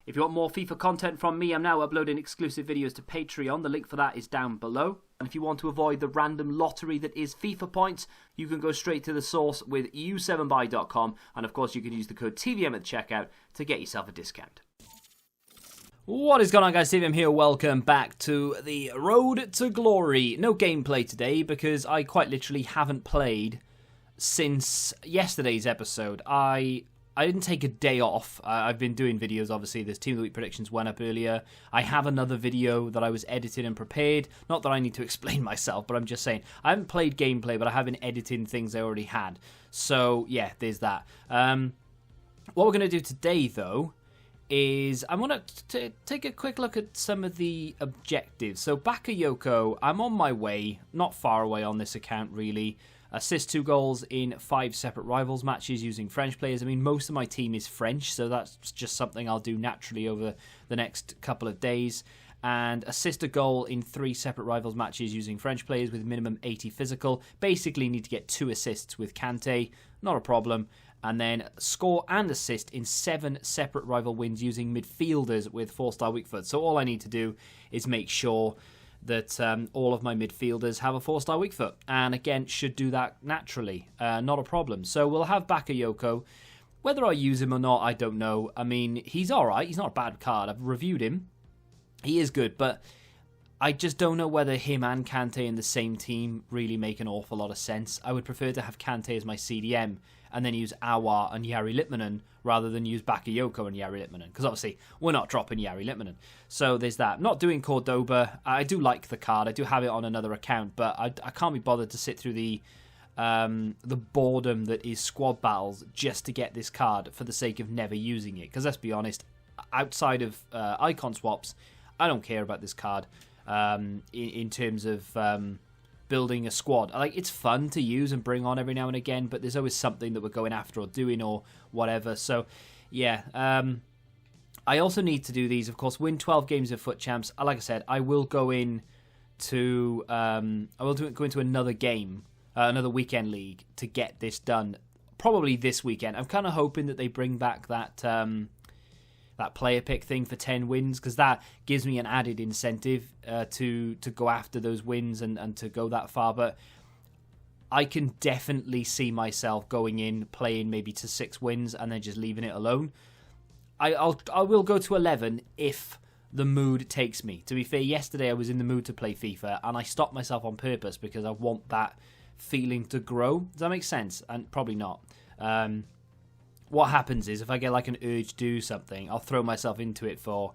If you want more FIFA content from me, I'm now uploading exclusive videos to Patreon. The link for that is down below. And if you want to avoid the random lottery that is FIFA points, you can go straight to the source with u7buy.com. And of course, you can use the code TVM at checkout to get yourself a discount. What is going on, guys? TVM here. Welcome back to the Road to Glory. No gameplay today because I quite literally haven't played since yesterday's episode. I didn't take a day off. I've been doing videos, obviously. This Team of the Week predictions went up earlier. I have another video that I was edited and prepared. Not that I need to explain myself, but I'm just saying. I haven't played gameplay, but I have been editing things I already had. So, yeah, there's that. What we're going to do today, though, is I'm going to take a quick look at some of the objectives. So, Bakayoko, I'm on my way. Not far away on this account, really. Assist 2 goals in 5 separate rivals matches using French players. I mean, most of my team is French, so that's just something I'll do naturally over the next couple of days. And assist a goal in 3 separate rivals matches using French players with minimum 80 physical. Basically need to get 2 assists with Kante, not a problem. And then score and assist in 7 separate rival wins using midfielders with 4-star weak foot. So all I need to do is make sure that all of my midfielders have a 4-star weak foot. And again, should do that naturally. Not a problem. So we'll have Bakayoko. Whether I use him or not, I don't know. I mean, he's alright. He's not a bad card. I've reviewed him. He is good, but I just don't know whether him and Kante in the same team really make an awful lot of sense. I would prefer to have Kante as my CDM and then use Awa and Jari Litmanen rather than use Bakayoko and Jari Litmanen. Because obviously, we're not dropping Jari Litmanen. So there's that. Not doing Cordoba. I do like the card. I do have it on another account, but I can't be bothered to sit through the boredom that is squad battles just to get this card for the sake of never using it. Because let's be honest, outside of icon swaps, I don't care about this card in terms of building a squad. Like, it's fun to use and bring on every now and again, but there's always something that we're going after or doing or whatever. So, yeah. I also need to do these, of course, win 12 games of Foot Champs. Like I said, I will go into go into another game, another weekend league to get this done. Probably this weekend. I'm kind of hoping that they bring back that player pick thing for 10 wins, because that gives me an added incentive to go after those wins and to go that far. But I can definitely see myself going in, playing maybe to 6 wins and then just leaving it alone. I will go to 11 if the mood takes me. To be fair, yesterday I was in the mood to play FIFA and I stopped myself on purpose because I want that feeling to grow. Does that make sense? And probably not. What happens is if I get like an urge to do something, I'll throw myself into it for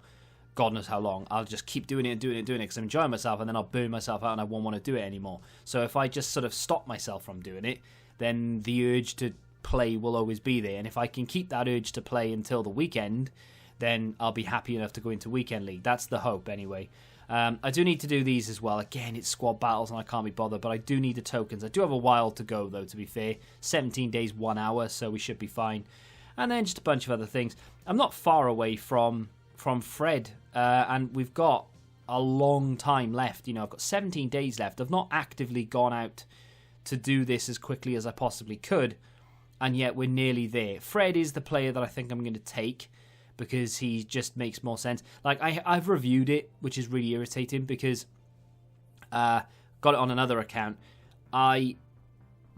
God knows how long. I'll just keep doing it because I'm enjoying myself, and then I'll burn myself out and I won't want to do it anymore. So if I just sort of stop myself from doing it, then the urge to play will always be there. And if I can keep that urge to play until the weekend, then I'll be happy enough to go into Weekend League. That's the hope anyway. I do need to do these as well. Again, it's squad battles and I can't be bothered, but I do need the tokens. I do have a while to go though, to be fair. 17 days, 1 hour, so we should be fine. And then just a bunch of other things. I'm not far away from Fred, and we've got a long time left. You know, I've got 17 days left. I've not actively gone out to do this as quickly as I possibly could, and yet we're nearly there. Fred is the player that I think I'm going to take because he just makes more sense. Like, I've reviewed it, which is really irritating because got it on another account. I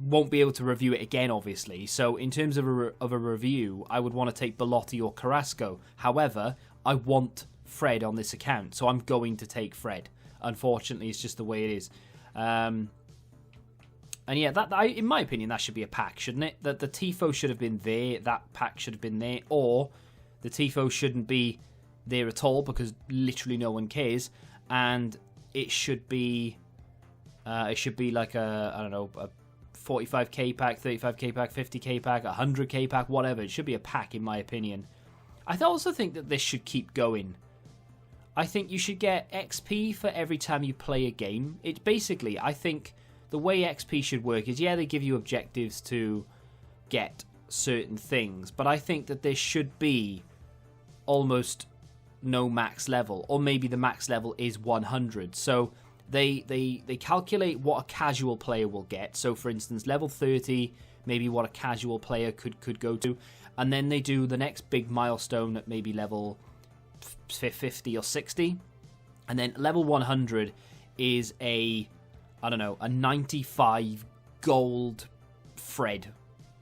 won't be able to review it again, obviously. So in terms of a review, I would want to take Belotti or Carrasco. However, I want Fred on this account, so I'm going to take Fred. Unfortunately, it's just the way it is. And yeah, that in my opinion, that should be a pack, shouldn't it? That the Tifo should have been there, that pack should have been there, or the Tifo shouldn't be there at all because literally no one cares, and it should be like a, I don't know, a 45k pack, 35k pack, 50k pack, 100k pack, whatever. It should be a pack, in my opinion. I also think that this should keep going. I think you should get XP for every time you play a game. It basically, I think the way XP should work is, yeah, they give you objectives to get certain things, but I think that there should be almost no max level, or maybe the max level is 100. So they calculate what a casual player will get. So for instance, level 30, maybe what a casual player could go to, and then they do the next big milestone at maybe level 50 or 60. And then level 100 is a 95 gold Fred.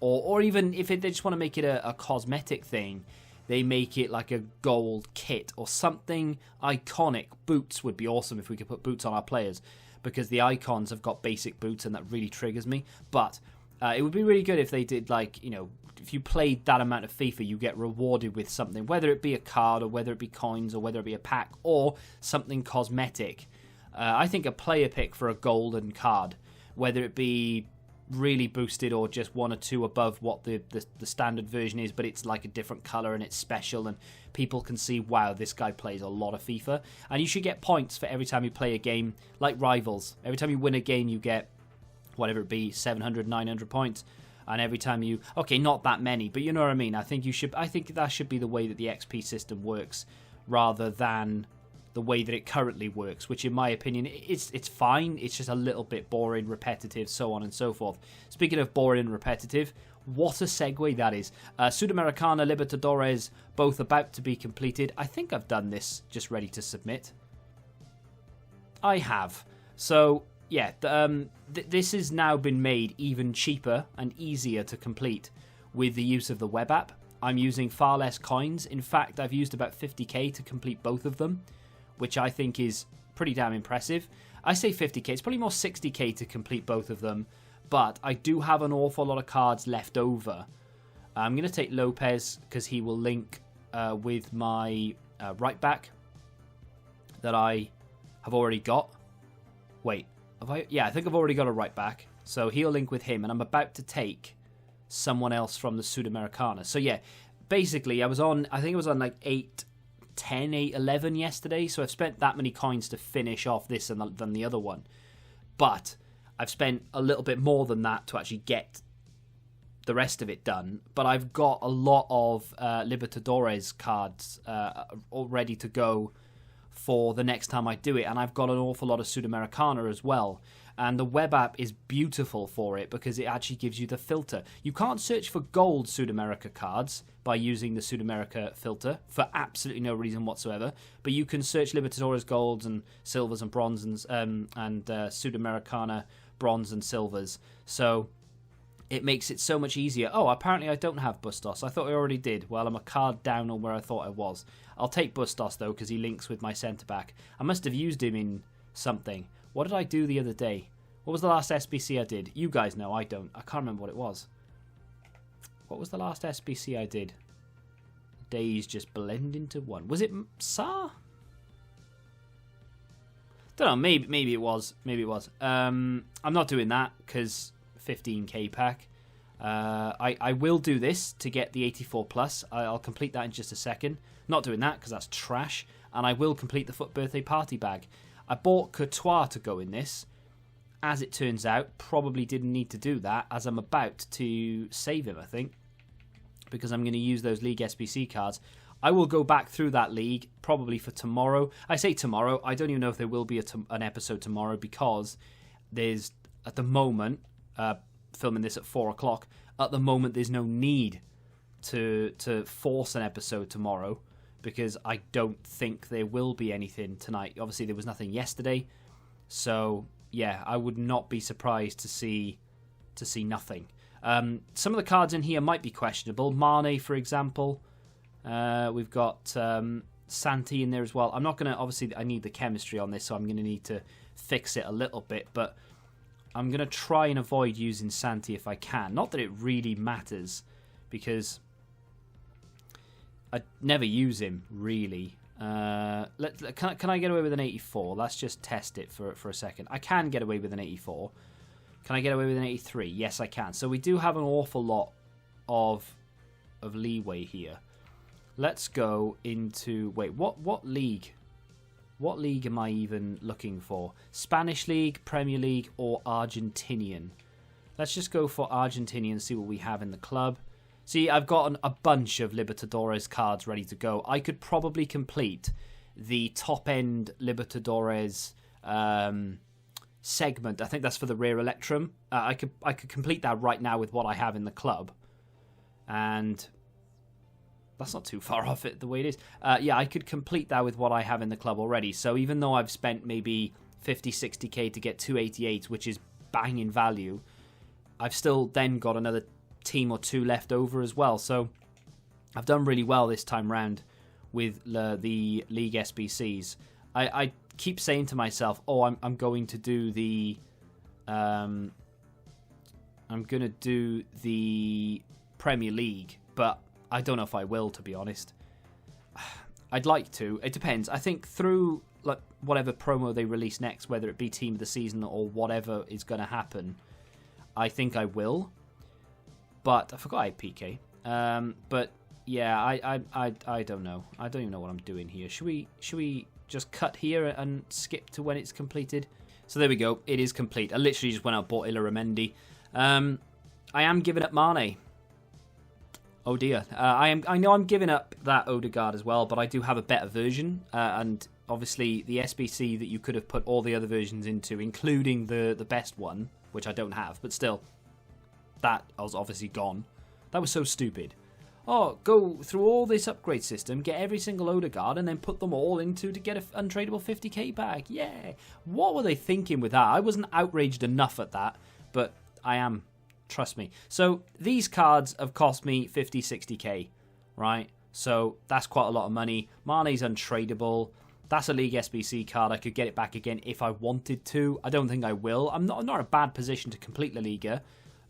Or even if they just want to make it a cosmetic thing, they make it like a gold kit or something iconic. Boots would be awesome if we could put boots on our players, because the icons have got basic boots and that really triggers me. But it would be really good if they did, like, you know, if you played that amount of FIFA, you get rewarded with something, whether it be a card or whether it be coins or whether it be a pack or something cosmetic. I think a player pick for a golden card, whether it be really boosted or just 1 or 2 above what the standard version is, but it's like a different color and it's special and people can see, wow, this guy plays a lot of FIFA. And you should get points for every time you play a game, like Rivals. Every time you win a game, you get whatever it be, 700, 900 points. And every time you, okay, not that many, but you know what I mean. I think that should be the way that the XP system works, rather than the way that it currently works, which in my opinion, it's fine. It's just a little bit boring, repetitive, so on and so forth. Speaking of boring and repetitive, what a segue that is. Sudamericana, Libertadores, both about to be completed. I think I've done this, just ready to submit. I have. So, yeah, this has now been made even cheaper and easier to complete with the use of the web app. I'm using far less coins. In fact, I've used about 50k to complete both of them, which I think is pretty damn impressive. I say 50k, it's probably more 60k to complete both of them, but I do have an awful lot of cards left over. I'm going to take Lopez because he will link with my right back that I have already got. Wait, have I? Yeah, I think I've already got a right back, so he'll link with him, and I'm about to take someone else from the Sudamericana. So yeah, basically I think it was on like 8, 10, 8, 11 yesterday, so I've spent that many coins to finish off this than the other one. But I've spent a little bit more than that to actually get the rest of it done. But I've got a lot of Libertadores cards all ready to go for the next time I do it, and I've got an awful lot of Sudamericana as well. And the web app is beautiful for it because it actually gives you the filter. You can't search for gold Sudamerica cards by using the Sudamerica filter for absolutely no reason whatsoever. But you can search Libertadores golds and silvers and bronzes and Sudamericana bronze and silvers. So it makes it so much easier. Oh, apparently I don't have Bustos. I thought I already did. Well, I'm a card down on where I thought I was. I'll take Bustos though because he links with my centre back. I must have used him in something. What did I do the other day? What was the last SBC I did? You guys know, I don't. I can't remember what it was. What was the last SBC I did? Days just blend into one. Was it SAR? Don't know, maybe it was. Maybe it was. I'm not doing that because 15k pack. I will do this to get the 84 plus. I'll complete that in just a second. Not doing that because that's trash. And I will complete the FUT birthday party bag. I bought Courtois to go in this. As it turns out, probably didn't need to do that, as I'm about to save him, I think, because I'm going to use those League SBC cards. I will go back through that league, probably for tomorrow. I say tomorrow, I don't even know if there will be an episode tomorrow, because there's, at the moment, filming this at 4 o'clock, at the moment there's no need to force an episode tomorrow, because I don't think there will be anything tonight. Obviously, there was nothing yesterday, so yeah, I would not be surprised to see nothing. Some of the cards in here might be questionable. Mane, for example. We've got Santi in there as well. I'm not going to, obviously, I need the chemistry on this, so I'm going to need to fix it a little bit, but I'm going to try and avoid using Santi if I can. Not that it really matters, because I never use him, really. Can I get away with an 84? Let's just test it for a second. I can get away with an 84. Can I get away with an 83? Yes, I can. So we do have an awful lot of leeway here. Let's go into... Wait, what league? What league am I even looking for? Spanish League, Premier League, or Argentinian? Let's just go for Argentinian and see what we have in the club. See, I've got a bunch of Libertadores cards ready to go. I could probably complete the top-end Libertadores segment. I think that's for the Rare Electrum. I could complete that right now with what I have in the club. And That's not too far off it the way it is. Yeah, I could complete that with what I have in the club already. So even though I've spent maybe 50, 60k to get 288, which is banging value, I've still then got another team or two left over as well. So I've done really well this time round with the League SBCs. I keep saying to myself, oh, I'm going to do the Premier League, but I don't know if I will, to be honest. I'd like to. It depends. I think through like whatever promo they release next, whether it be Team of the Season or whatever is going to happen, I think I will. But I forgot I had PK. But yeah, I don't know. I don't even know what I'm doing here. Should we just cut here and skip to when it's completed? So there we go. It is complete. I literally just went out and bought Illaramendi. I am giving up Mane. Oh dear. I know I'm giving up that Odegaard as well, but I do have a better version. And obviously the SBC that you could have put all the other versions into, including the best one, which I don't have, but still, that was obviously gone. That was so stupid. Oh, go through all this upgrade system, get every single Odegaard, and then put them all into to get an untradeable 50k back. Yeah. What were they thinking with that? I wasn't outraged enough at that, but I am. Trust me. So these cards have cost me 50, 60k, right? So that's quite a lot of money. Mane's untradeable. That's a League SBC card. I could get it back again if I wanted to. I don't think I will. I'm not in a bad position to complete La Liga,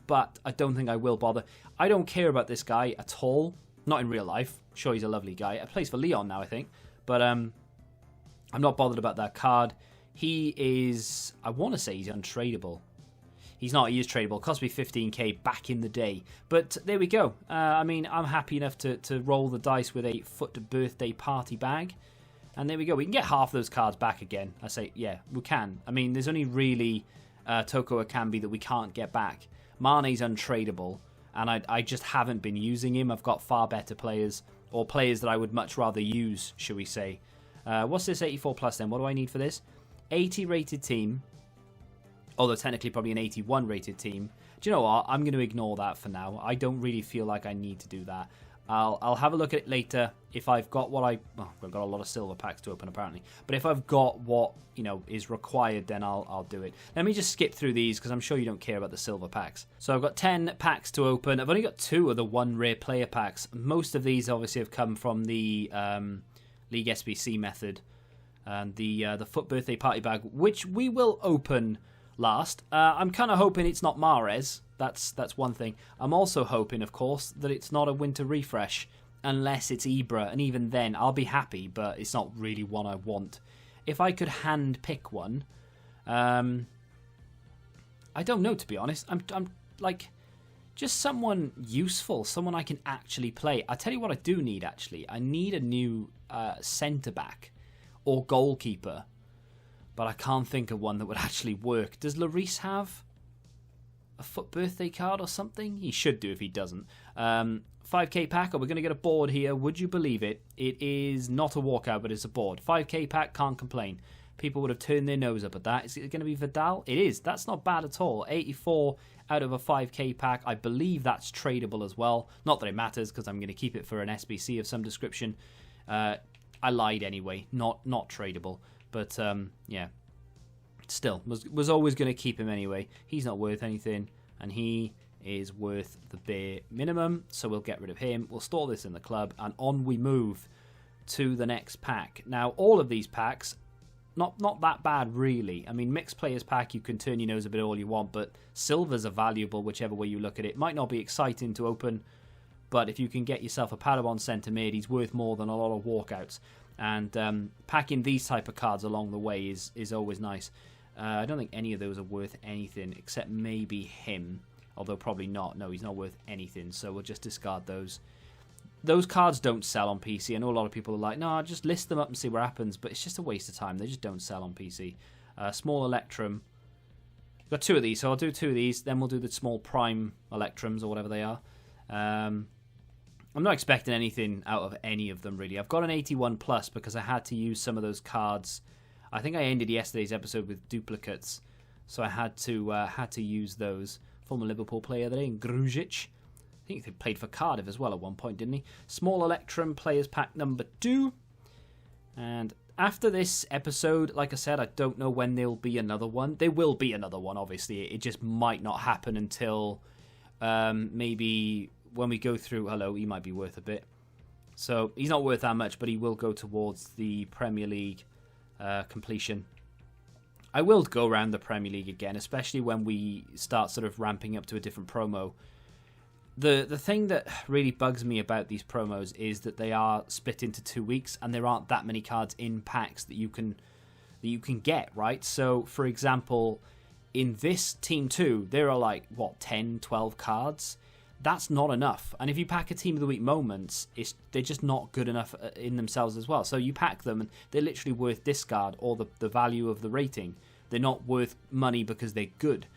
but I don't think I will bother. I don't care about this guy at all. Not in real life. Sure, he's a lovely guy. I plays for Leon now, I think. But I'm not bothered about that card. He is... I want to say he's untradeable. He's not. He is tradable. Cost me 15k back in the day. But there we go. I mean, I'm happy enough to roll the dice with a foot birthday party bag. And there we go. We can get half those cards back again. I say, yeah, we can. I mean, there's only really Toko Akambi that we can't get back. Mane's untradeable. And I just haven't been using him. I've got far better players. Or players that I would much rather use, shall we say. What's this 84 plus then? What do I need for this? 80 rated team. Although technically probably an 81 rated team. Do you know what? I'm going to ignore that for now. I don't really feel like I need to do that. I'll have a look at it later if I've got what I've got a lot of silver packs to open apparently. But if I've got what, is required, then I'll do it. Let me just skip through these because I'm sure you don't care about the silver packs. So I've got 10 packs to open. I've only got 2 of the 1 rare player packs. Most of these obviously have come from the League SBC method. And the foot birthday party bag, which we will open last. I'm kind of hoping it's not Mahrez. That's one thing. I'm also hoping, of course, that it's not a winter refresh, unless it's Ibra, and even then I'll be happy, but it's not really one I want. If I could hand pick one, I don't know, to be honest. I'm like just someone useful, someone I can actually play. I tell you what I do need, actually. I need a new centre back or goalkeeper. But I can't think of one that would actually work. Does Lloris have a foot birthday card or something? He should do if he doesn't. 5k pack. Oh, we're going to get a board here. Would you believe it? It is not a walkout, but it's a board. 5k pack, can't complain. People would have turned their nose up at that. Is it going to be Vidal? It is. That's not bad at all. 84 out of a 5k pack. I believe that's tradable as well. Not that it matters because I'm going to keep it for an SBC of some description. I lied anyway. Not tradable. But, yeah, still, was always going to keep him anyway. He's not worth anything, and he is worth the bare minimum, so we'll get rid of him. We'll store this in the club, and on we move to the next pack. Now, all of these packs, not that bad, really. I mean, mixed players pack, you can turn your nose a bit all you want, but silvers are valuable, whichever way you look at it. Might not be exciting to open, but if you can get yourself a Padabon centre mid, he's worth more than a lot of walkouts. And packing these type of cards along the way is always nice. I don't think any of those are worth anything except maybe him. Although probably not. No, he's not worth anything. So we'll just discard those. Those cards don't sell on PC. I know a lot of people are like, no, just list them up and see what happens. But it's just a waste of time. They just don't sell on PC. Small Electrum. I've got 2 of these. So I'll do 2 of these. Then we'll do the small Prime Electrums or whatever they are. I'm not expecting anything out of any of them, really. I've got an 81 plus because I had to use some of those cards. I think I ended yesterday's episode with duplicates, so I had to use those. Former Liverpool player there, Grujic. think he played for Cardiff as well at one point, didn't he? Small Electrum Players Pack number 2. And after this episode, like I said, I don't know when there'll be another one. There will be another one, obviously. It just might not happen until maybe when we go through... Hello, he might be worth a bit. So he's not worth that much, but he will go towards the Premier League completion. I will go around the Premier League again, especially when we start sort of ramping up to a different promo. The thing that really bugs me about these promos is that they are split into 2 weeks, and there aren't that many cards in packs that you can get, right? So, for example, in this Team 2, there are like, 10, 12 cards? That's not enough. And if you pack a Team of the Week moments, they're just not good enough in themselves as well. So you pack them, and they're literally worth discard or the value of the rating. They're not worth money because they're good,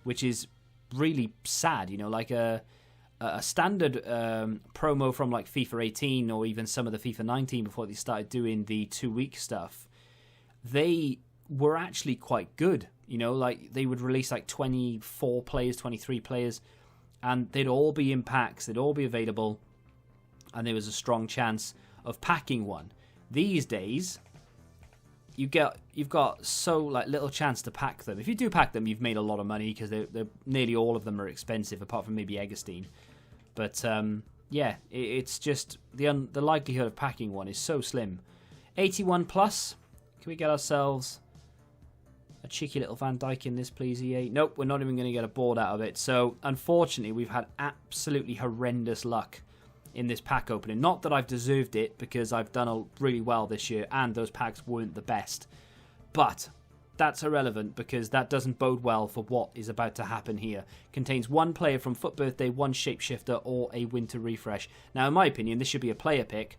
which is really sad, like a standard promo from like FIFA 18 or even some of the FIFA 19 before they started doing the 2-week stuff, they were actually quite good. Like they would release like 24 players, 23 players, and they'd all be in packs, they'd all be available, and there was a strong chance of packing one. These days, you've got so like little chance to pack them. If you do pack them, you've made a lot of money because they're nearly all of them are expensive, apart from maybe Eggestein. But it's just the likelihood of packing one is so slim. 81 plus. Can we get ourselves a cheeky little Van Dijk in this, please, EA? Nope, we're not even going to get a board out of it. So unfortunately, we've had absolutely horrendous luck in this pack opening. Not that I've deserved it, because I've done really well this year and those packs weren't the best. But that's irrelevant because that doesn't bode well for what is about to happen here. Contains one player from Foot Birthday, one Shapeshifter, or a Winter Refresh. Now, in my opinion, this should be a player pick,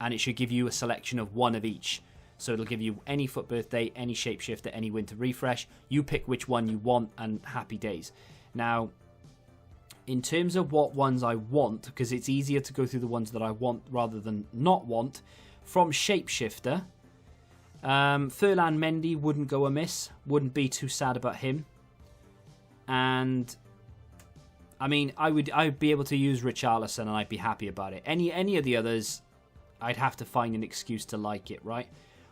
and it should give you a selection of one of each. So it'll give you any Foot Birthday, any Shapeshifter, any Winter Refresh. You pick which one you want, and happy days. Now, in terms of what ones I want, because it's easier to go through the ones that I want rather than not want, from Shapeshifter, Furlan Mendy wouldn't go amiss. Wouldn't be too sad about him. And I mean, I'd be able to use Richarlison and I'd be happy about it. Any of the others, I'd have to find an excuse to like it, right?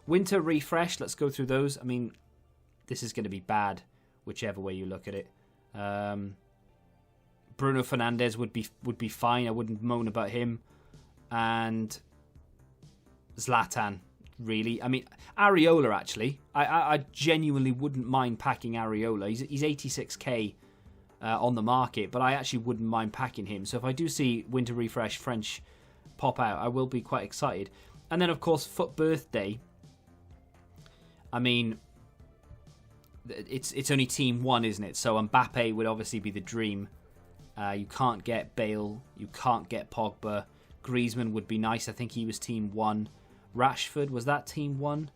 Winter Refresh, let's go through those. I mean, this is going to be bad, whichever way you look at it. Bruno Fernandes would be fine. I wouldn't moan about him. And Zlatan, really. I mean, Areola, actually. I genuinely wouldn't mind packing Areola. He's 86k on the market, but I actually wouldn't mind packing him. So if I do see Winter Refresh French pop out, I will be quite excited. And then, of course, Foot Birthday. I mean, it's only Team 1, isn't it? So Mbappe would obviously be the dream. You can't get Bale. You can't get Pogba. Griezmann would be nice. I think he was Team 1. Rashford, was that Team 1?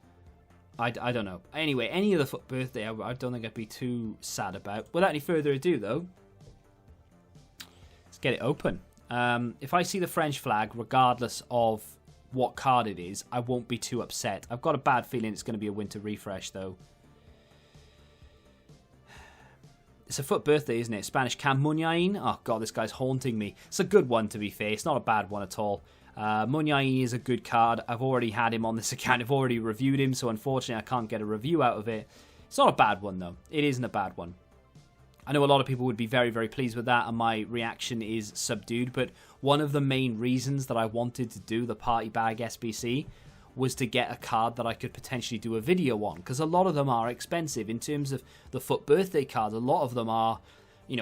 I don't know. Anyway, any of the Foot Birthday, I don't think I'd be too sad about. Without any further ado, though, let's get it open. If I see the French flag, regardless of what card it is, I won't be too upset. I've got a bad feeling it's going to be a Winter Refresh, though. It's a Foot Birthday, isn't it? Spanish Cam Muniain. Oh, God, this guy's haunting me. It's a good one, to be fair. It's not a bad one at all. Muniain is a good card. I've already had him on this account. I've already reviewed him, so unfortunately I can't get a review out of it. It's not a bad one, though. It isn't a bad one. I know a lot of people would be very, very pleased with that, and my reaction is subdued, but one of the main reasons that I wanted to do the Party Bag SBC was to get a card that I could potentially do a video on, because a lot of them are expensive. In terms of the Foot Birthday cards, a lot of them are,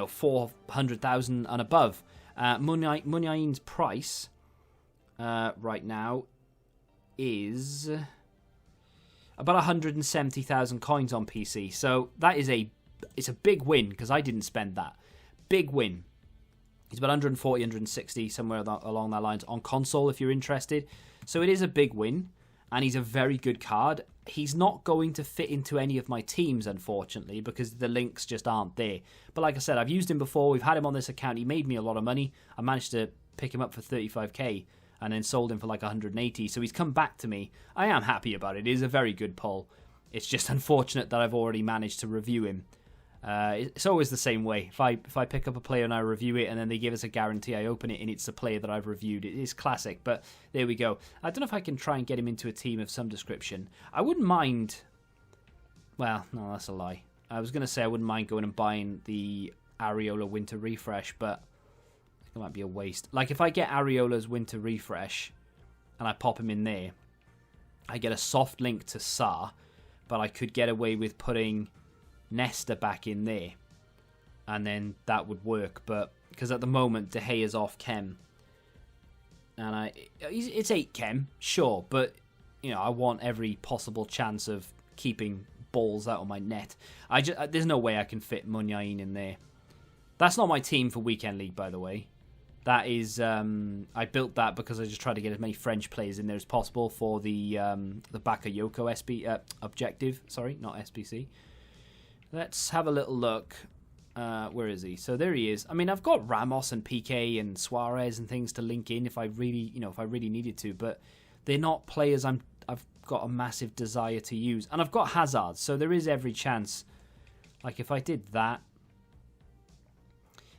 400,000 and above. Muniain's price right now is about 170,000 coins on PC, so that is it's a big win, because I didn't spend that. Big win. He's about 140, 160, somewhere along that lines on console, if you're interested. So it is a big win, and he's a very good card. He's not going to fit into any of my teams, unfortunately, because the links just aren't there. But like I said, I've used him before. We've had him on this account. He made me a lot of money. I managed to pick him up for 35k and then sold him for like 180. So he's come back to me. I am happy about it. It is a very good pull. It's just unfortunate that I've already managed to review him. It's always the same way. If I pick up a player and I review it and then they give us a guarantee, I open it and it's the player that I've reviewed. It is classic, but there we go. I don't know if I can try and get him into a team of some description. I wouldn't mind... Well, no, that's a lie. I was going to say I wouldn't mind going and buying the Areola Winter Refresh, but it might be a waste. Like, if I get Areola's Winter Refresh and I pop him in there, I get a soft link to Sa, but I could get away with putting Nesta back in there, and then that would work. But because at the moment De Gea's off chem, and it's 8 chem, sure, but you know, I want every possible chance of keeping balls out of my net. There's no way I can fit Munyain in there. That's not my team for Weekend League, by the way. That is, I built that because I just tried to get as many French players in there as possible for the Bakayoko objective. Sorry, not SBC. Let's have a little look. Where is he? So there he is. I mean, I've got Ramos and Piqué and Suarez and things to link in if I really needed to, but they're not players I've got a massive desire to use. And I've got Hazard, so there is every chance. Like, if I did that,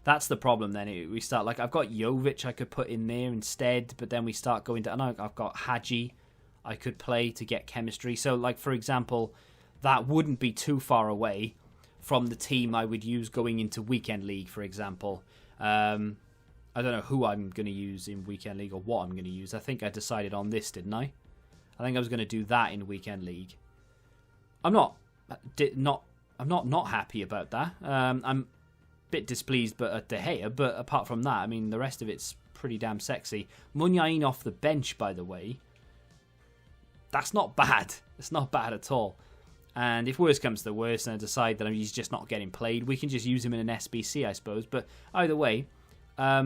that's the problem then. We start, like, I've got Jovic I could put in there instead, but then we start going to, and I've got Hadji I could play to get chemistry. So, like, for example, that wouldn't be too far away from the team I would use going into Weekend League, for example. I don't know who I'm going to use in Weekend League or what I'm going to use. I think I decided on this, didn't I? I think I was going to do that in Weekend League. I'm not happy about that. I'm a bit displeased at De Gea, but apart from that, I mean, the rest of it's pretty damn sexy. Munyain off the bench, by the way. That's not bad. It's not bad at all. And if worse comes to the worst and I decide that he's just not getting played, we can just use him in an SBC, I suppose. But either way, I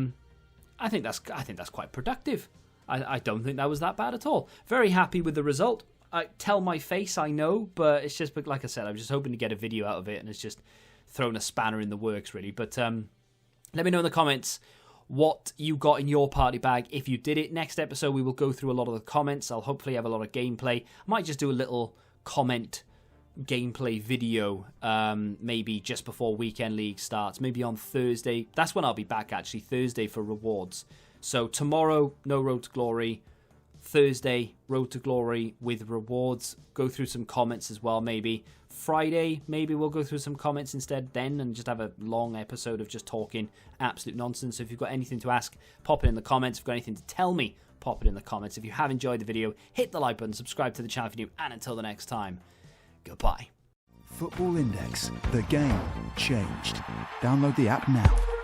think that's quite productive. I don't think that was that bad at all. Very happy with the result. I tell my face, I know, but it's just, like I said, I'm just hoping to get a video out of it, and it's just thrown a spanner in the works, really. But let me know in the comments what you got in your party bag if you did it. Next episode, we will go through a lot of the comments. I'll hopefully have a lot of gameplay. I might just do a little comment gameplay video maybe just before Weekend League starts, maybe on Thursday. That's when I'll be back, actually, Thursday for rewards. So tomorrow, no Road to Glory. Thursday, Road to Glory with rewards. Go through some comments as well, maybe. Friday, maybe we'll go through some comments instead then and just have a long episode of just talking absolute nonsense. So if you've got anything to ask, pop it in the comments. If you've got anything to tell me, pop it in the comments. If you have enjoyed the video, hit the like button, subscribe to the channel if you're new, and until the next time, goodbye. Football Index. The game changed. Download the app now.